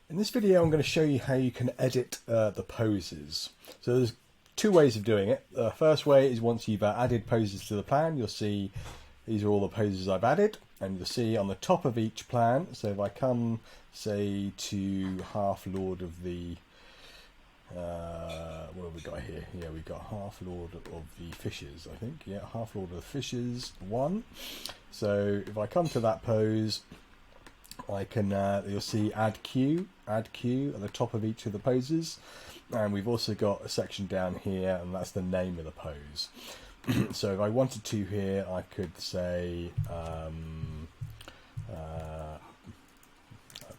In this video I'm going to show you how you can edit the poses. So there's two ways of doing it. The first way is once you've added poses to the plan, you'll see these are all the poses I've added, and you'll see on the top of each plan. So if I come, say, to Half Lord of the what have we got here? Yeah, we've got Half Lord of the Fishes, I think. Yeah, Half Lord of the Fishes 1. So if I come to that pose, I can, you'll see add cue at the top of each of the poses, and we've also got a section down here, and that's the name of the pose. So if I wanted to here, I could say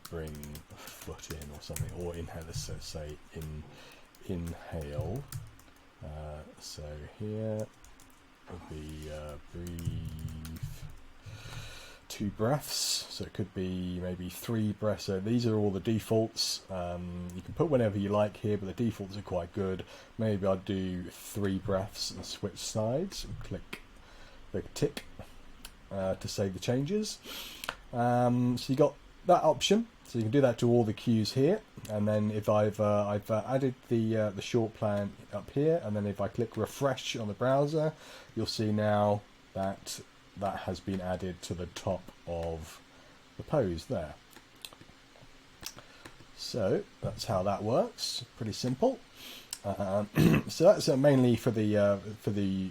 bring a foot in or something, or inhale. So say inhale. So here would be breathe 2 breaths, so it could be maybe 3 breaths. So these are all the defaults. You can put whenever you like here, but the defaults are quite good. Maybe I'll do 3 breaths and switch sides and click the tick to save the changes. So you got that option, so you can do that to all the cues here. And then if I've added the short plan up here, and then if I click refresh on the browser, you'll see now that that has been added to the top of the pose there. So that's how that works. Pretty simple. So that's mainly for the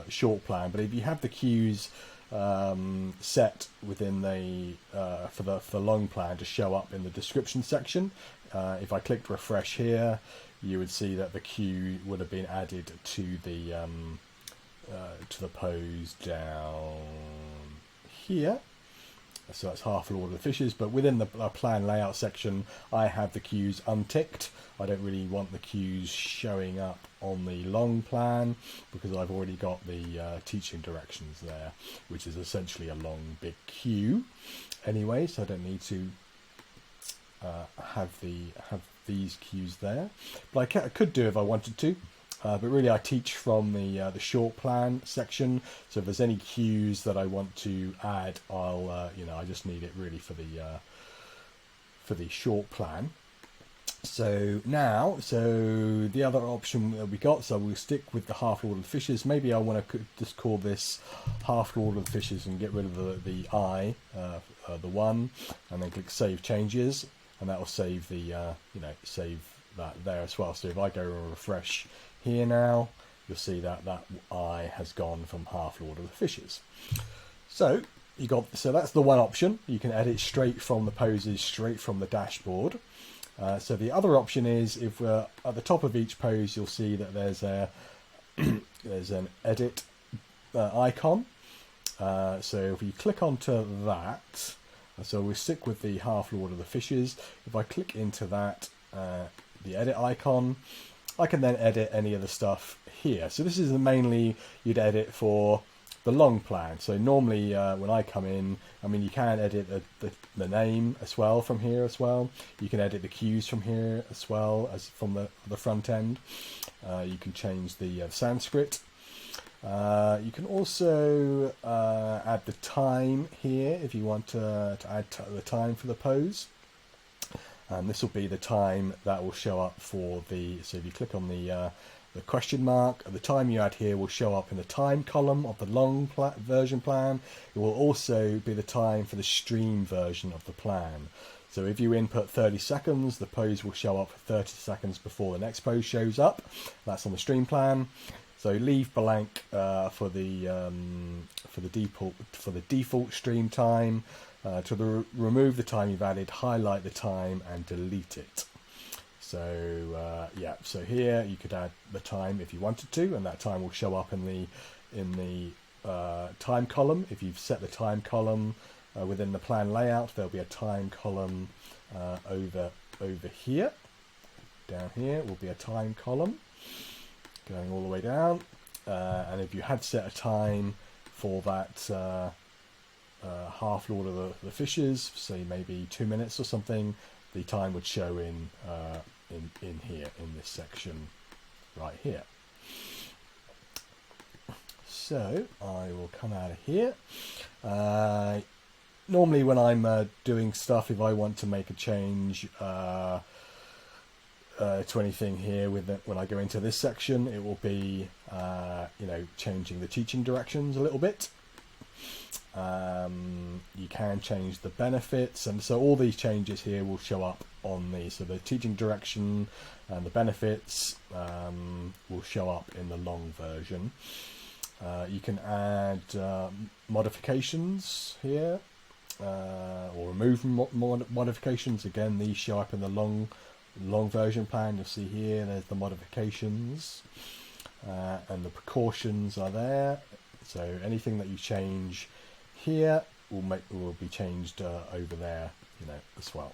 short plan. But if you have the cues set within the for the long plan to show up in the description section, if I clicked refresh here, you would see that the cue would have been added to the pose down here. So that's Half Lord of the Fishes, but within the plan layout section, I have the cues unticked. I don't really want the cues showing up on the long plan because I've already got the teaching directions there, which is essentially a long big cue anyway, so I don't need to have these cues there. But I could do if I wanted to. But really I teach from the short plan section, so if there's any cues that I want to add, I'll I just need it really for the short plan. So now, the other option that we got, so we'll stick with the Half Lord of the Fishes. Maybe I want to just call this Half Lord of the Fishes and get rid of the I, the 1, and then click Save Changes, and that will save the save that there as well. So if I go and refresh here now, you'll see that that I has gone from Half Lord of the Fishes. So that's the one option. You can edit straight from the poses, straight from the dashboard. So the other option is, if we're at the top of each pose, you'll see that there's there's an edit icon. So if you click onto that, so we stick with the Half Lord of the Fishes. If I click into that, the edit icon, I can then edit any of the stuff here. So this is mainly you'd edit for the long plan. So normally when I come in, you can edit the name as well from here as well. You can edit the cues from here as well as from the front end. You can change the Sanskrit. You can also add the time here if you want to add the time for the pose. And this will be the time that will show up for so if you click on the question mark, the time you add here will show up in the time column of the long version plan. It will also be the time for the stream version of the plan. So if you input 30 seconds, the pose will show up 30 seconds before the next pose shows up. That's on the stream plan. So leave blank for the default stream time. To remove the time you've added, highlight the time and delete it. So so here you could add the time if you wanted to, and that time will show up in the time column. If you've set the time column within the plan layout, there'll be a time column over here. Down here will be a time column going all the way down, and if you had set a time for that Half Lord of the Fishes, say maybe 2 minutes or something, the time would show in here in this section right here. So I will come out of here. normally when I'm doing stuff, if I want to make a change to anything here when I go into this section, it will be changing the teaching directions a little bit. You can change the benefits, and so all these changes here will show up on so the teaching direction and the benefits will show up in the long version. You can add modifications here or remove modifications. Again, these show up in the long version plan. You'll see here there's the modifications and the precautions are there. So anything that you change here will be changed over there, as well.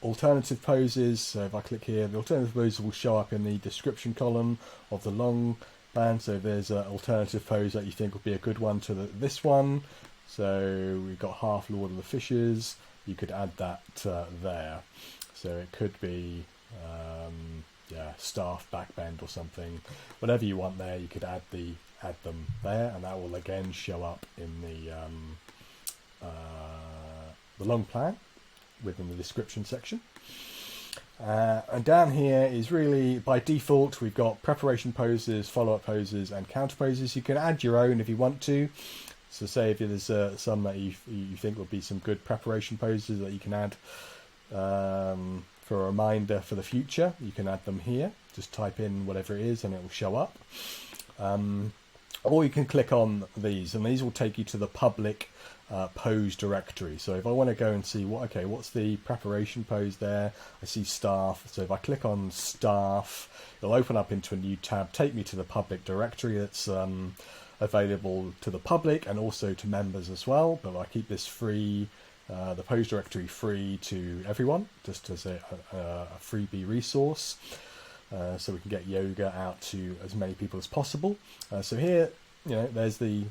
Alternative poses. So if I click here, the alternative poses will show up in the description column of the long plan. So if there's an alternative pose that you think would be a good one to this one, so we've got half Lord of the Fishes, you could add that there. So it could be staff backbend or something, whatever you want there. You could add them there, and that will again show up in the long plan within the description section. And down here is really by default we've got preparation poses, follow-up poses, and counter poses. You can add your own if you want to. So say if there's some that you think would be some good preparation poses that you can add for a reminder for the future, you can add them here. Just type in whatever it is and it will show up. Or you can click on these, and these will take you to the public pose directory. So if I want to go and see what's the preparation pose there, I see staff. So if I click on staff, it'll open up into a new tab, take me to the public directory that's available to the public and also to members as well. But I keep this free, the pose directory free to everyone, just as a freebie resource. So we can get yoga out to as many people as possible. So here, there's the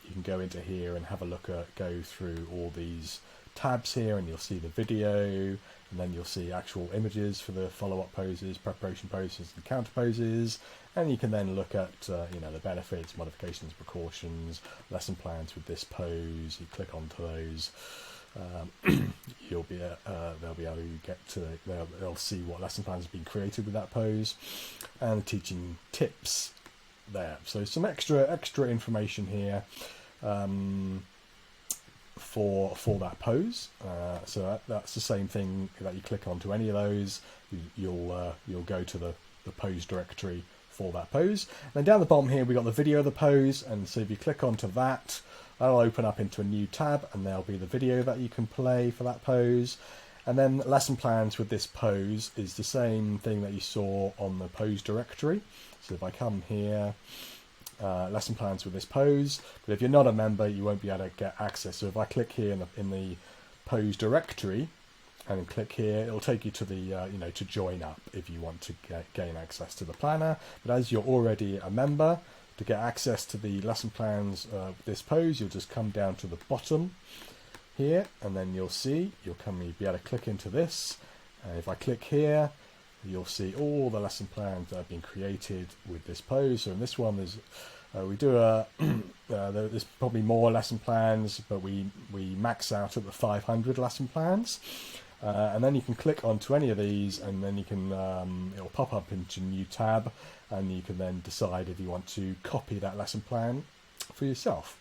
you can go into here and have a look go through all these tabs here, and you'll see the video, and then you'll see actual images for the follow-up poses, preparation poses, and counter poses, and you can then look at the benefits, modifications, precautions, lesson plans with this pose. You click onto those. They'll be able to get to they'll see what lesson plans have been created with that pose, and teaching tips there. So some extra information here for that pose. So that's the same thing that you click onto any of those, you'll go to the pose directory for that pose. And then down the bottom here we got the video of the pose, and so if you click onto that, that'll open up into a new tab, and there'll be the video that you can play for that pose. And then lesson plans with this pose is the same thing that you saw on the pose directory. So if I come here, lesson plans with this pose, but if you're not a member, you won't be able to get access. So if I click here in the pose directory and click here, it'll take you to the to join up if you want to gain access to the planner. But as you're already a member, to get access to the lesson plans this pose, you'll just come down to the bottom here, and then you'll be able to click into this, and if I click here, you'll see all the lesson plans that have been created with this pose. So in this one, there's there's probably more lesson plans, but we max out at the 500 lesson plans. And then you can click onto any of these, and then you can it'll pop up into a new tab, and you can then decide if you want to copy that lesson plan for yourself.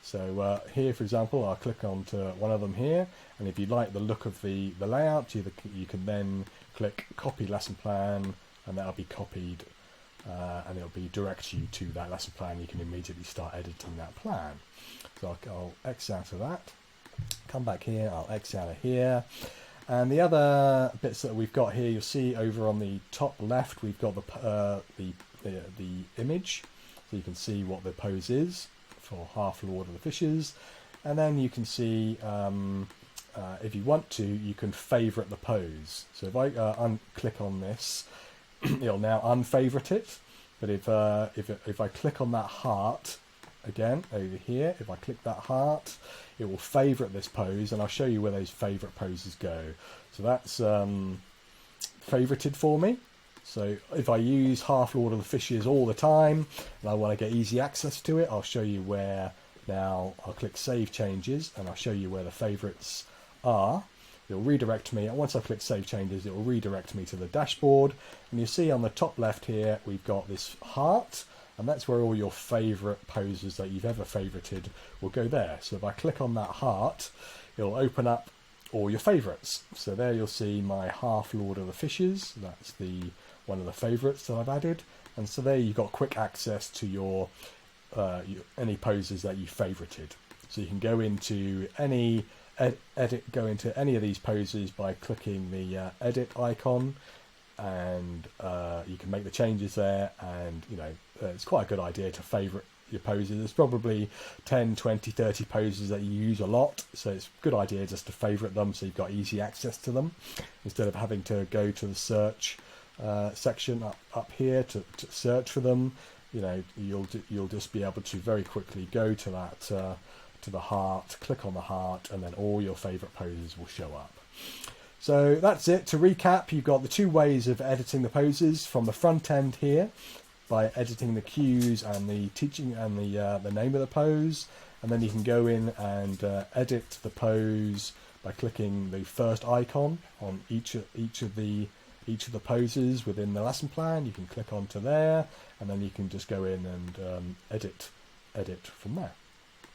So here, for example, I'll click onto one of them here, and if you like the look of the layout, you can then click copy lesson plan, and that'll be copied, and it'll direct you to that lesson plan. You can immediately start editing that plan. So I'll X out of that, come back here, I'll X out of here. And the other bits that we've got here, you'll see over on the top left, we've got the image, so you can see what the pose is for half Lord of the Fishes. And then you can see, if you want to, you can favourite the pose. So if I click on this, it'll now unfavourite it. But if I click on that heart again over here, if I click that heart, it will favourite this pose, and I'll show you where those favourite poses go. So that's favourited for me. So if I use half Lord of the Fishes all the time and I want to get easy access to it, I'll show you where Now I'll click Save Changes and I'll show you where the favourites are. It'll redirect me, and once I click Save Changes, it will redirect me to the dashboard. And you see on the top left here, we've got this heart, and that's where all your favourite poses that you've ever favourited will go there. So if I click on that heart, it'll open up all your favourites. So there you'll see my half Lord of the Fishes. That's the one of the favourites that I've added. And so there you've got quick access to your any poses that you favorited. So you can go into any go into any of these poses by clicking the edit icon, and you can make the changes there. And you know, it's quite a good idea to favorite your poses. There's probably 10, 20, 30 poses that you use a lot, so it's a good idea just to favorite them so you've got easy access to them instead of having to go to the search section up here to search for them. You know, you'll just be able to very quickly go to that to the heart, click on the heart, and then all your favorite poses will show up. So that's it. To recap, you've got the two ways of editing the poses from the front end here by editing the cues and the teaching and the name of the pose, and then you can go in and edit the pose by clicking the first icon on each of the poses within the lesson plan. You can click onto there, and then you can just go in and edit from there.